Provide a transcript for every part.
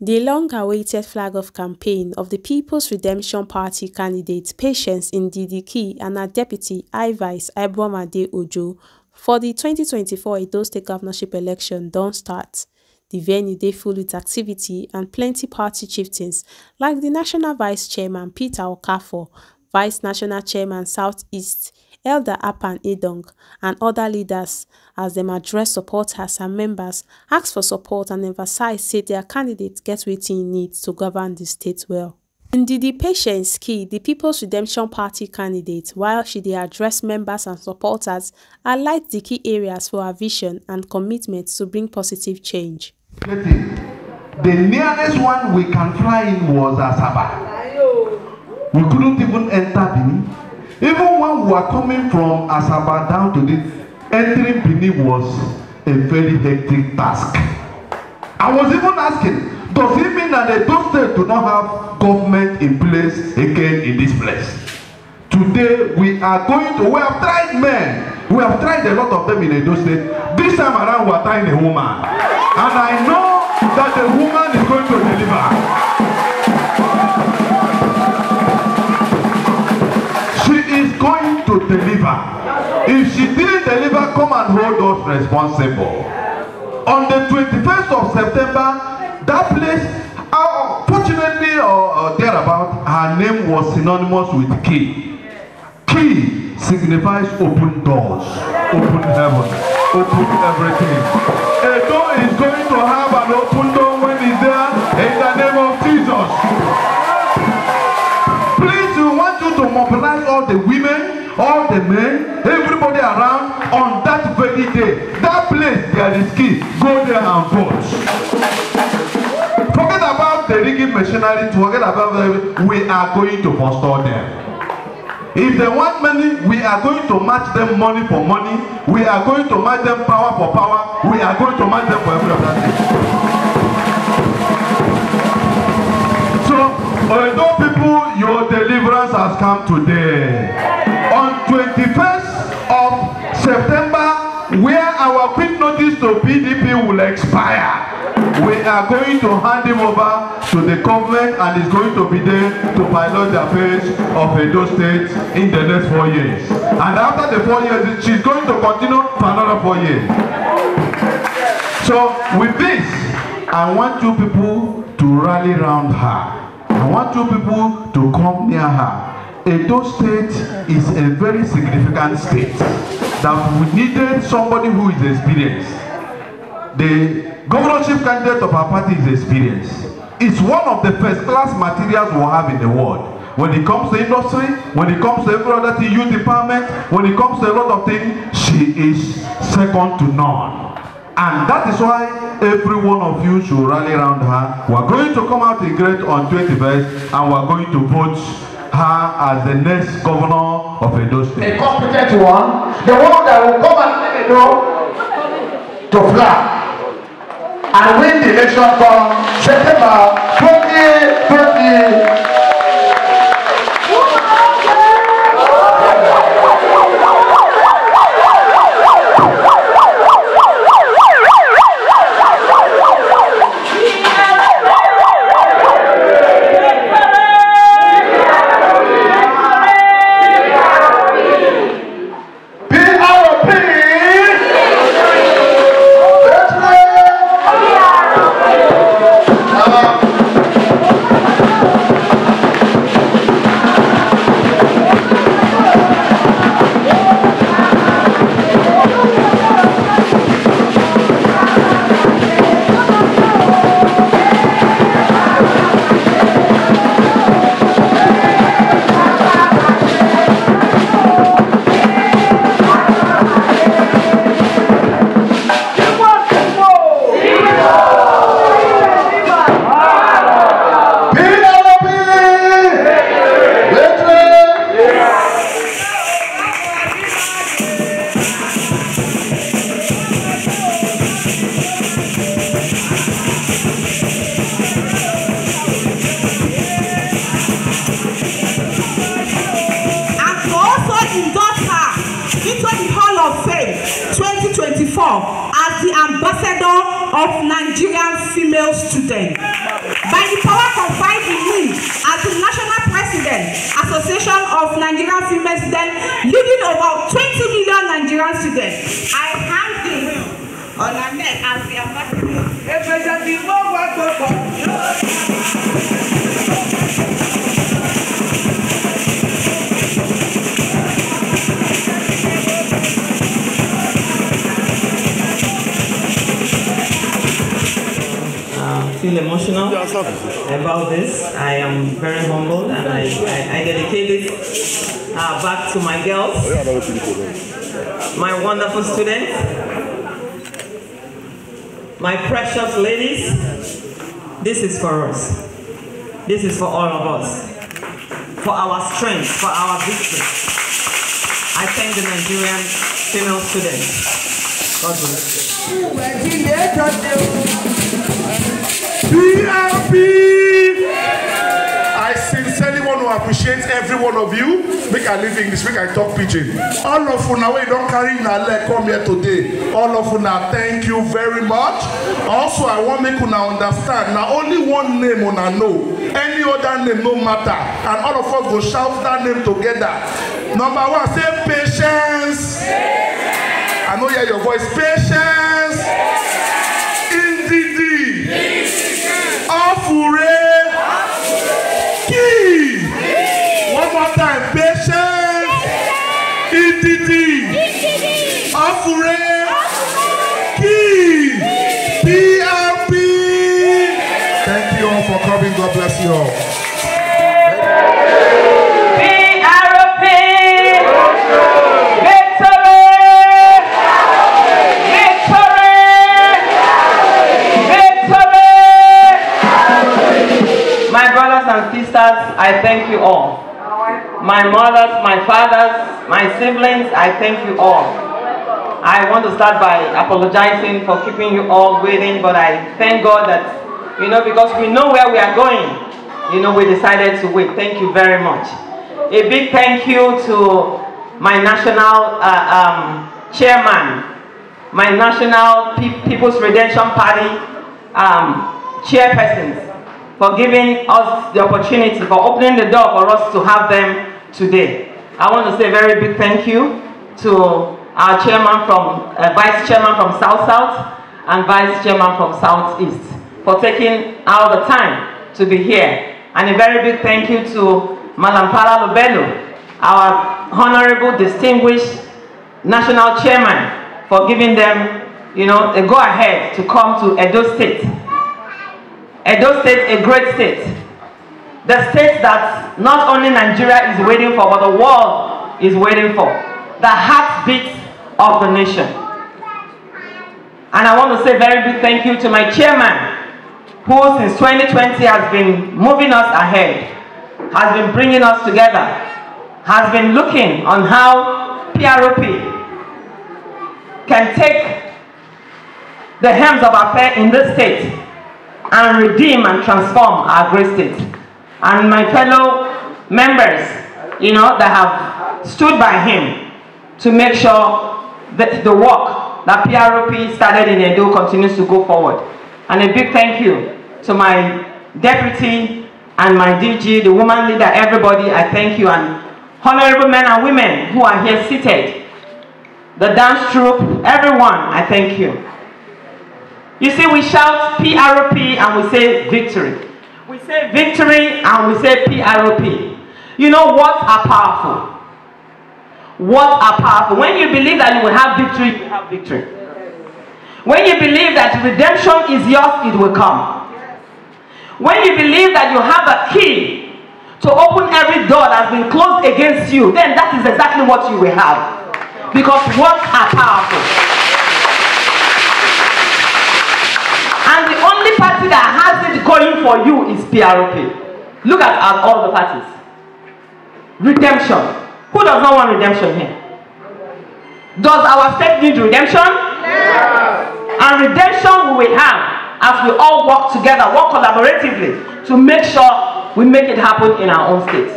The long-awaited flag off campaign of the People's Redemption Party candidate Patience Ndidike and her deputy Vice Ebomade Ojo for the 2024 Edo State governorship election don start. The venue dey full with activity and plenty party chieftains like the National Vice Chairman Peter Okafor, Vice National Chairman Southeast Elder Apan Edong, and other leaders as dem address supporters and members, ask for support and emphasize say their candidate get wetin e need to govern the state well. Ndidi Patience Key, the People's Redemption Party candidate, while she dey address members and supporters, highlight the key areas for her vision and commitment to bring positive change. The nearest one we can fly in was Asaba. We couldn't even enter Benin. Even when we were coming from Asaba down to this, entering Benin was a very hectic task. I was even asking, does it mean that the Edo State do not have government in place again in this place? Today we have tried men, we have tried a lot of them in Edo State. This time around we are trying a woman. And I know that the woman is going to deliver. Going to deliver. If she didn't deliver, come and hold us responsible. On the 21st of September, that place, fortunately or thereabout, her name was synonymous with key. Key signifies open doors, open heaven, open everything. Edo is going to have an open door when he's there in the name of Jesus. To mobilize all the women, all the men, everybody around on that very day. That place, there is key. Go there and vote. Forget about the rigging machinery. Forget about them. We are going to forestall them. If they want money, we are going to match them money for money. We are going to match them power for power. We are going to match them for every other thing. Although people, your deliverance has come today. On 21st of September, where our quick notice to PDP will expire, we are going to hand him over to the government and is going to be there to pilot the affairs of Edo State in the next 4 years. And after the 4 years, she's going to continue for another 4 years. So with this, I want you people to rally around her. I want you people to come near her. Edo State is a very significant state that we needed somebody who is experienced. The governorship candidate of our party is experienced. It's one of the first-class materials we have in the world. When it comes to industry, when it comes to every other thing, youth empowerment, when it comes to a lot of things, she is second to none. And that is why every one of you should rally around her. We are going to come out in great on 21st and we are going to vote her as the next governor of Edo State. A competent one, the one that will come and let Edo to fly and win the election from September 2020. of Fame 2024 as the ambassador of Nigerian female students. By the power conferred in me as the National President, Association of Nigerian Female Students, leading over 20 million Nigerian students, I hand this on our neck as the ambassador. Feel emotional about this. I am very humbled, and I dedicate it back to my girls, my wonderful students, my precious ladies. This is for us. This is for all of us. For our strength, for our victory. I thank the Nigerian female students. God bless. PRP! I sincerely want to appreciate every one of you. Make I live English, make I talk pidgin. All of you now, you don't carry in a leg, come here today. All of you now, thank you very much. Also, I want make you now understand. Now, only one name una know. Any other name no matter. And all of us go shout that name together. Number one, say patience. I know you hear your voice. Patience. Afure. Key. One more time. Patience. Ididi. Afure. Key. PRP. Thank you all for coming. God bless you all. I thank you all. My mothers, my fathers, my siblings, I thank you all. I want to start by apologizing for keeping you all waiting, but I thank God that, because we know where we are going, we decided to wait. Thank you very much. A big thank you to my national chairman, my National People's Redemption Party chairpersons, for giving us the opportunity, for opening the door for us to have them today. I want to say a very big thank you to our chairman from, vice chairman from South and vice chairman from Southeast for taking out the time to be here. And a very big thank you to Madam Para Lobelo, our honorable, distinguished national chairman, for giving them, a go-ahead to come to Edo State. Edo State, a great state. The state that not only Nigeria is waiting for, but the world is waiting for. The heartbeat of the nation. And I want to say a very big thank you to my chairman, who since 2020 has been moving us ahead, has been bringing us together, has been looking on how PROP can take the helms of affairs in this state and redeem and transform our great state. And my fellow members, that have stood by him to make sure that the work that PROP started in Edo continues to go forward. And a big thank you to my deputy and my DG, the woman leader, everybody, I thank you. And honorable men and women who are here seated, the dance troupe, everyone, I thank you. You see, we shout PROP and we say victory. We say victory and we say PROP. What are powerful? What are powerful? When you believe that you will have victory, you have victory. When you believe that redemption is yours, it will come. When you believe that you have a key to open every door that's been closed against you, then that is exactly what you will have. Because words are powerful. And the only party that has it going for you is PROP. Look at all the parties. Redemption. Who does not want redemption here? Does our state need redemption? Yes. And redemption we will have as we all work together, work collaboratively to make sure we make it happen in our own state.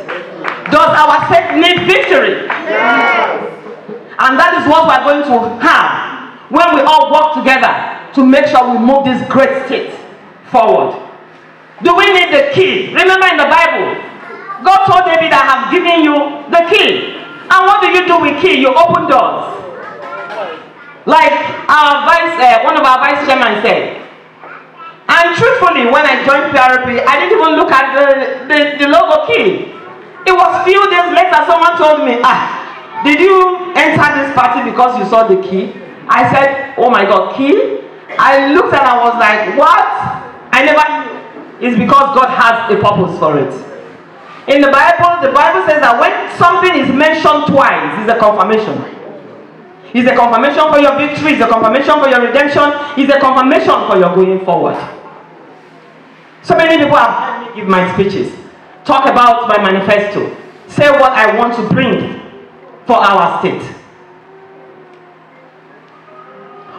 Does our state need victory? Yes. And that is what we are going to have when we all work together to make sure we move this great state forward. Do we need the key? Remember in the Bible, God told David, I have given you the key. And what do you do with key? You open doors. Like one of our vice chairman said. And truthfully, when I joined PRP, I didn't even look at the logo key. It was few days later, someone told me, did you enter this party because you saw the key? I said, oh my God, key? I looked and I was like, what? I never knew. It's because God has a purpose for it. In the Bible says that when something is mentioned twice, it's a confirmation. It's a confirmation for your victory, it's a confirmation for your redemption, it's a confirmation for your going forward. So many people have heard me give my speeches, talk about my manifesto, say what I want to bring for our state.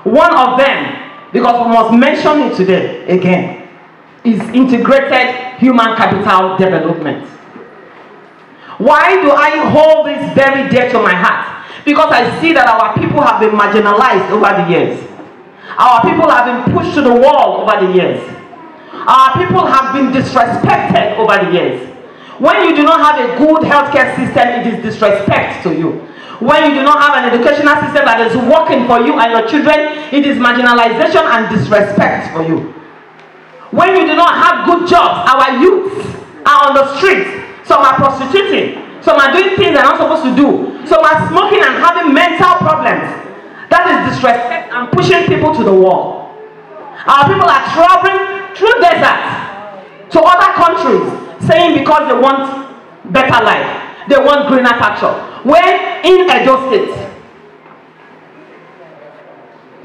One of them, because we must mention it today again, is integrated human capital development. Why do I hold this very dear to my heart? Because I see that our people have been marginalized over the years. Our people have been pushed to the wall over the years. Our people have been disrespected over the years. When you do not have a good healthcare system, it is disrespect to you. When you do not have an educational system that is working for you and your children, it is marginalization and disrespect for you. When you do not have good jobs, our youth are on the streets. Some are prostituting. Some are doing things they're not supposed to do. Some are smoking and having mental problems. That is disrespect and pushing people to the wall. Our people are traveling through deserts to other countries, saying because they want better life, they want greener pasture. When in Edo State,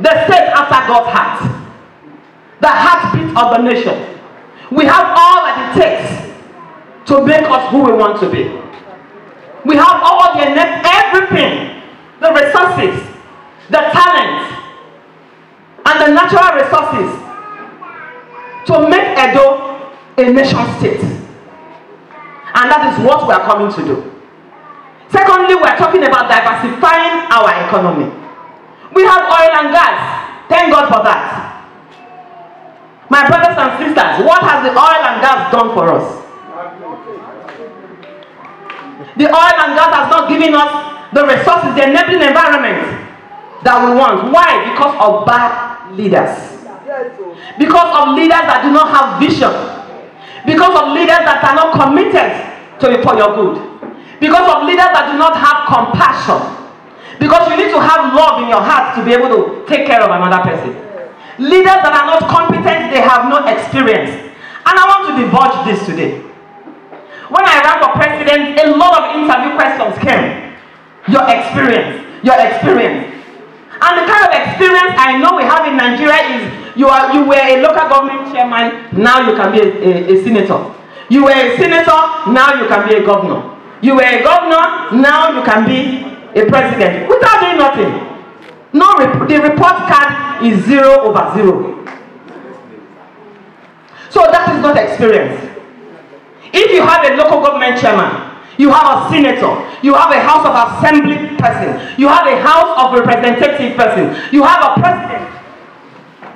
the state after God's heart, the heartbeat of the nation, we have all that it takes to make us who we want to be. We have all the everything, the resources, the talent, and the natural resources to make Edo a nation state. And that is what we are coming to do. Secondly, we are talking about diversifying our economy. We have oil and gas. Thank God for that. My brothers and sisters, what has the oil and gas done for us? The oil and gas has not given us the resources, the enabling environment that we want. Why? Because of bad leaders. Because of leaders that do not have vision. Because of leaders that are not committed for your good. Because of leaders that do not have compassion. Because you need to have love in your heart to be able to take care of another person. Leaders that are not competent, they have no experience. And I want to divulge this today. When I ran for president, a lot of interview questions came. Your experience, your experience. And the kind of experience I know we have in Nigeria is you were a local government chairman, now you can be a senator. You were a senator, now you can be a governor. You were a governor, now you can be a president. Without doing nothing. The report card is 0/0. So that is not experience. If you have a local government chairman, you have a senator, you have a House of Assembly person, you have a House of Representative person, you have a president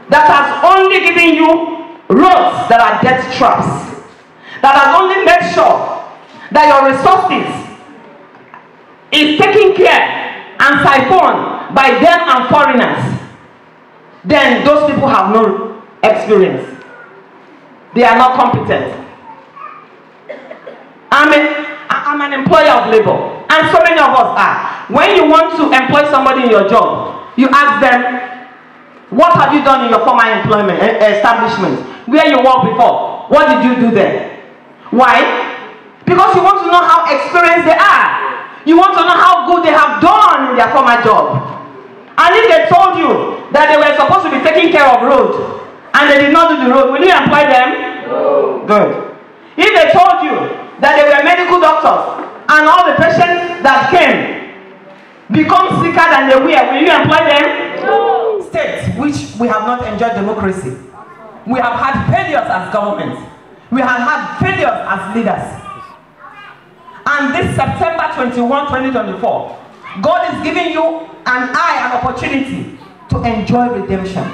that has only given you roads that are death traps, that has only made sure that your resources is taken care and siphoned by them and foreigners, then those people have no experience. They are not competent. I'm an employer of labor, and so many of us are. When you want to employ somebody in your job, you ask them, what have you done in your former employment establishment? Where you worked before? What did you do there? Why? Because you want to know how experienced they are. You want to know how good they have done in their former job. And if they told you that they were supposed to be taking care of road, and they did not do the road, will you employ them? No. Good. If they told you that they were medical doctors, and all the patients that came become sicker than they were, will you employ them? No. States which we have not enjoyed democracy. We have had failures as governments. We have had failures as leaders. And this September 21, 2024, God is giving you and I an opportunity to enjoy redemption.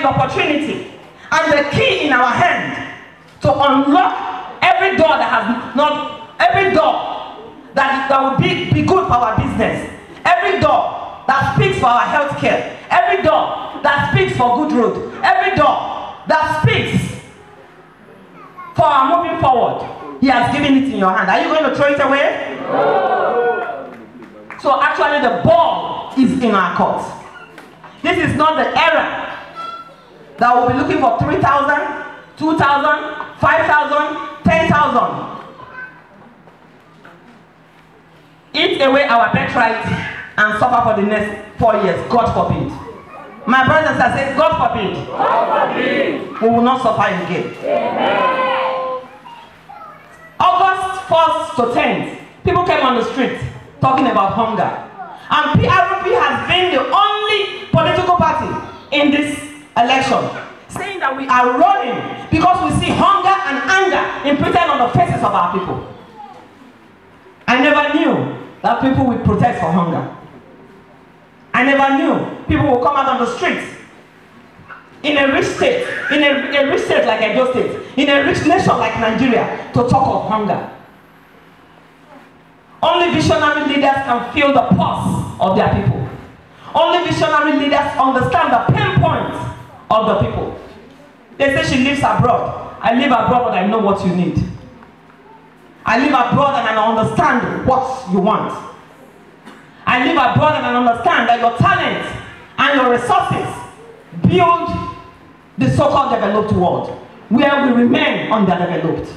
the opportunity and the key in our hand to unlock every door that has not, every door that will be good for our business, every door that speaks for our healthcare, every door that speaks for good road, every door that speaks for our moving forward. He has given it in your hand. Are you going to throw it away? No. So actually the ball is in our court. This is not the era that will be looking for 3,000, 2,000, 5,000, 10,000. Eat away our birthright and suffer for the next 4 years. God forbid. My brothers and sisters, God forbid. God forbid. We will not suffer again. Amen. August 1st to 10th, people came on the street talking about hunger. And PRP has been the only political party in this election saying that we are running because we see hunger and anger imprinted on the faces of our people. I never knew that people would protest for hunger. I never knew people would come out on the streets in a rich state, in a rich state like Edo State, in a rich nation like Nigeria, to talk of hunger. Only visionary leaders can feel the pulse of their people. Only visionary leaders understand the pain points of the people. They say she lives abroad. I live abroad, but I know what you need. I live abroad and I understand what you want. I live abroad and I understand that your talent and your resources build the so-called developed world, where we remain underdeveloped.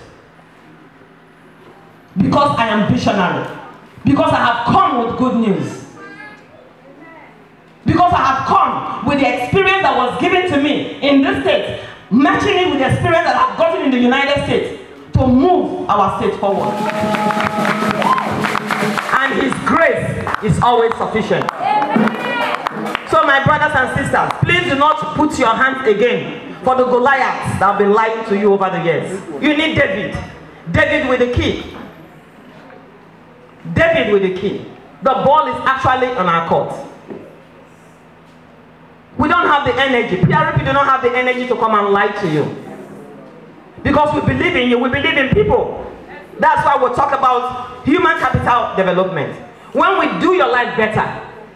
Because I am visionary. Because I have come with good news. Because I have come with the experience that was given to me in this state, matching it with the experience that I've gotten in the United States to move our state forward. And His grace is always sufficient. So my brothers and sisters, please do not put your hands again for the Goliaths that have been lying to you over the years. You need David. David with the key. David with the key. The ball is actually on our court. We don't have the energy. PRP do not have the energy to come and lie to you. Because we believe in you, we believe in people. That's why we talk about human capital development. When we do your life better,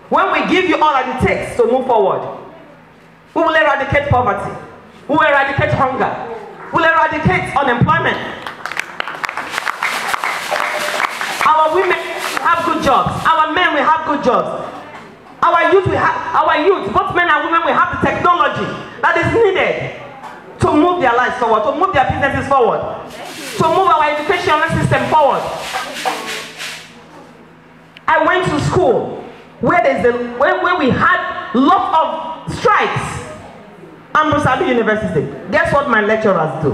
when we give you all that it takes to move forward, we will eradicate poverty. We will eradicate hunger. We will eradicate unemployment. Our women have good jobs. Our men will have good jobs. Our youth, both men and women, will have the technology that is needed to move their lives forward, to move their businesses forward, to move our educational system forward. I went to school where we had lots of strikes. Ambrose Abbey University. Guess what my lecturers do?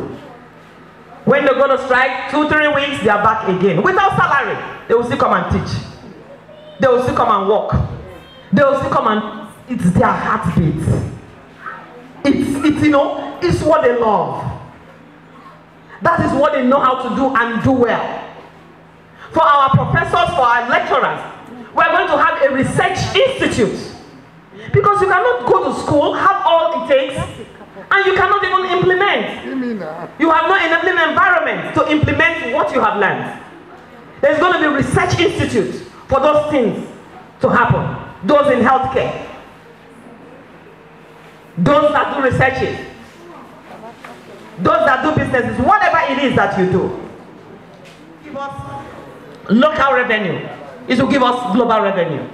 When they go to strike, 2-3 weeks, they are back again. Without salary, they will still come and teach. They will still come and work. They will still come and, it's their heartbeat. It's you know, it's what they love. That is what they know how to do and do well. For our professors, for our lecturers, we're going to have a research institute. Because you cannot go to school, have all it takes, and you cannot even implement. You have no enabling environment to implement what you have learned. There's going to be a research institute for those things to happen. Those in healthcare, those that do researches, those that do businesses, whatever it is that you do. Give us local revenue. It will give us global revenue.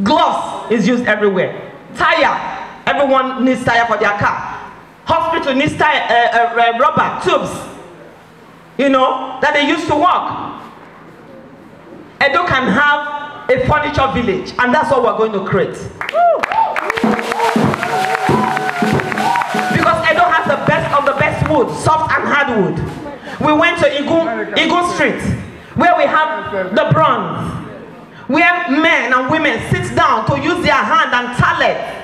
Gloves is used everywhere. Tire, everyone needs tire for their car. Hospital needs tire, rubber, tubes, you know, that they used to work. Edo can have a furniture village, and that's what we're going to create. Because Edo has the best of the best wood, soft and hard wood. We went to Igu Street, where we have the bronze, where men and women sit down to use their hand and talent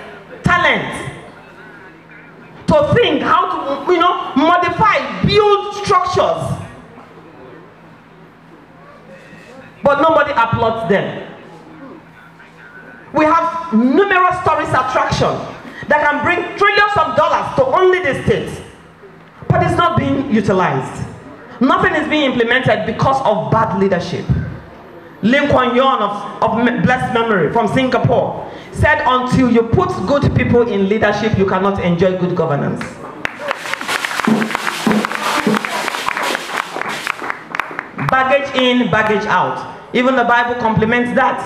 to think how to, you know, modify, build structures. But nobody applauds them. We have numerous tourist attractions that can bring trillions of dollars to only the states, but it's not being utilized. Nothing is being implemented because of bad leadership. Lim Kuan Yew of blessed memory from Singapore said, until you put good people in leadership, you cannot enjoy good governance. Baggage in, baggage out. Even the Bible complements that.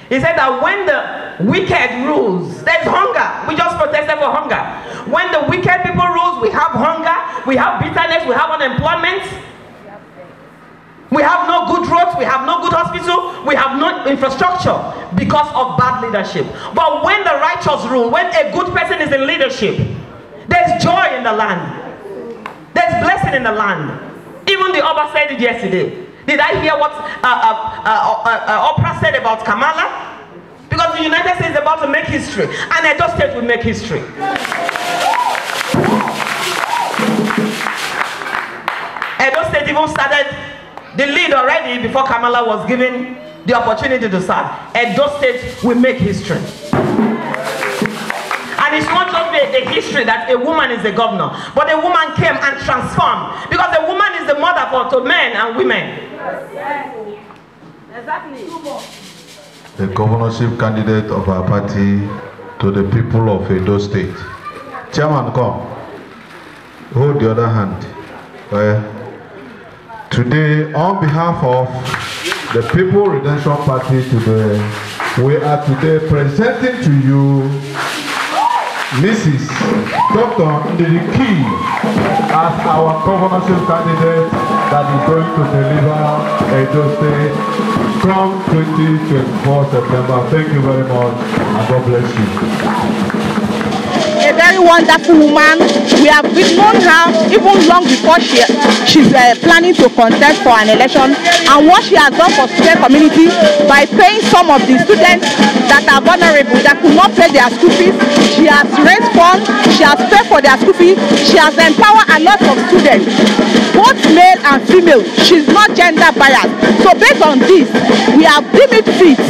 He said that when the wicked rules, there's hunger. We just protested for hunger. When the wicked people rules, we have hunger, we have bitterness, we have unemployment. We have no good roads, we have no good hospital, we have no infrastructure because of bad leadership. But when the righteous rule, when a good person is in leadership, there's joy in the land. There's blessing in the land. Even the Oba said it yesterday. Did I hear what Oprah said about Kamala? Because the United States is about to make history, and Edo State will make history. Edo State even started the lead already before Kamala was given the opportunity to start. Edo State will make history. And it's not just the history that a woman is the governor, but a woman came and transformed. Because a woman is the mother to men and women. Exactly. The governorship candidate of our party to the people of Edo State. Chairman, come. Hold the other hand. Today, on behalf of the People Redemption Party today, we are today presenting to you Mrs. Dr. Ndidi as our governorship candidate that is going to deliver Edo State from 2024 September. Thank you very much and God bless you. A very wonderful woman. We have known her even long before she's planning to contest for an election, and what she has done for student community by paying some of the students that are vulnerable, that could not pay their school fees. She has raised funds, she has paid for their school fees, she has empowered a lot of students, both male and female. She's not gender biased. So based on this, we have deemed it fit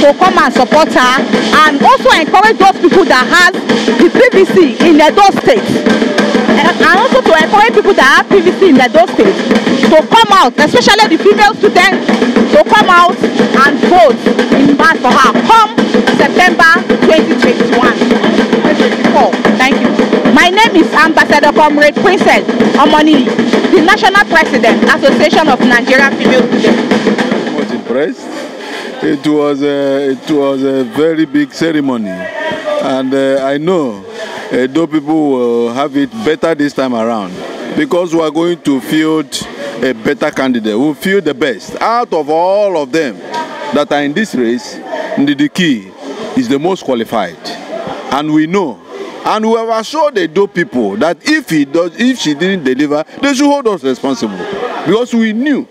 to come and support her, and also encourage those people that have the PVC in Edo State, and also to encourage people that have PVC in Edo State to come out, especially the female students, to come out and vote in mass for her come September 2021-2024. Thank you. My name is Ambassador Comrade Princess Omoni, the National President, Association of Nigerian Female Students. I was impressed. It was a very big ceremony, and I know Edo people will have it better this time around, because we are going to field a better candidate. We'll field the best. Out of all of them that are in this race, Ndidi is the most qualified. And we know, and we have assured the Edo people that if she didn't deliver, they should hold us responsible. Because we know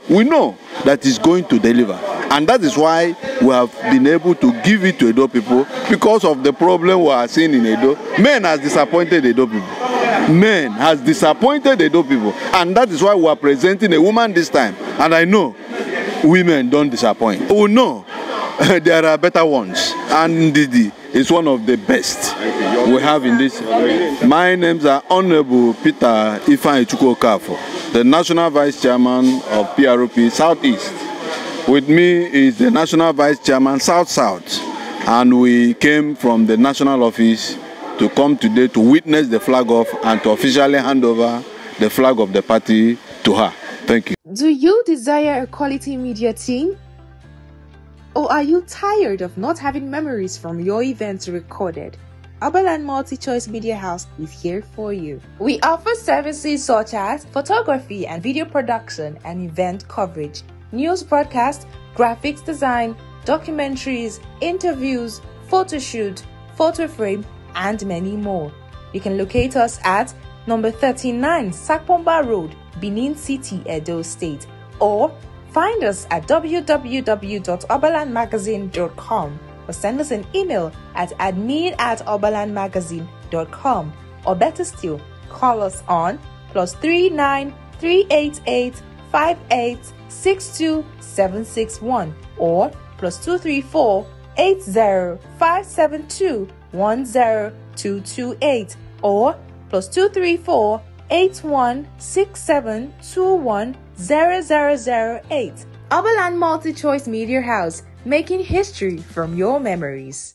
that he's going to deliver. And that is why we have been able to give it to Edo people, because of the problem we are seeing in Edo. Men has disappointed Edo people. Men has disappointed Edo people. And that is why we are presenting a woman this time. And I know women don't disappoint. We know there are better ones. And Ndidi is one of the best we have in this. My names are Honorable Peter Ifeanyi Chukwu Okafor, the National Vice Chairman of PROP Southeast. With me is the National Vice Chairman South-South, and we came from the national office to come today to witness the flag off and to officially hand over the flag of the party to her. Thank you. Do you desire a quality media team? Or are you tired of not having memories from your events recorded? Oberland Multi-Choice Media House is here for you. We offer services such as photography and video production and event coverage, news broadcast, graphics design, documentaries, interviews, photo shoot, photo frame, and many more. You can locate us at number 39 Sakpomba Road, Benin City, Edo State, or find us at www.oberlandmagazine.com, or send us an email at admin@oberlandmagazine.com, or better still, call us on +39 388 58 62761 or +234 80-572-10228 or +234 8167210008. Oberland Multi-Choice Media House, making history from your memories.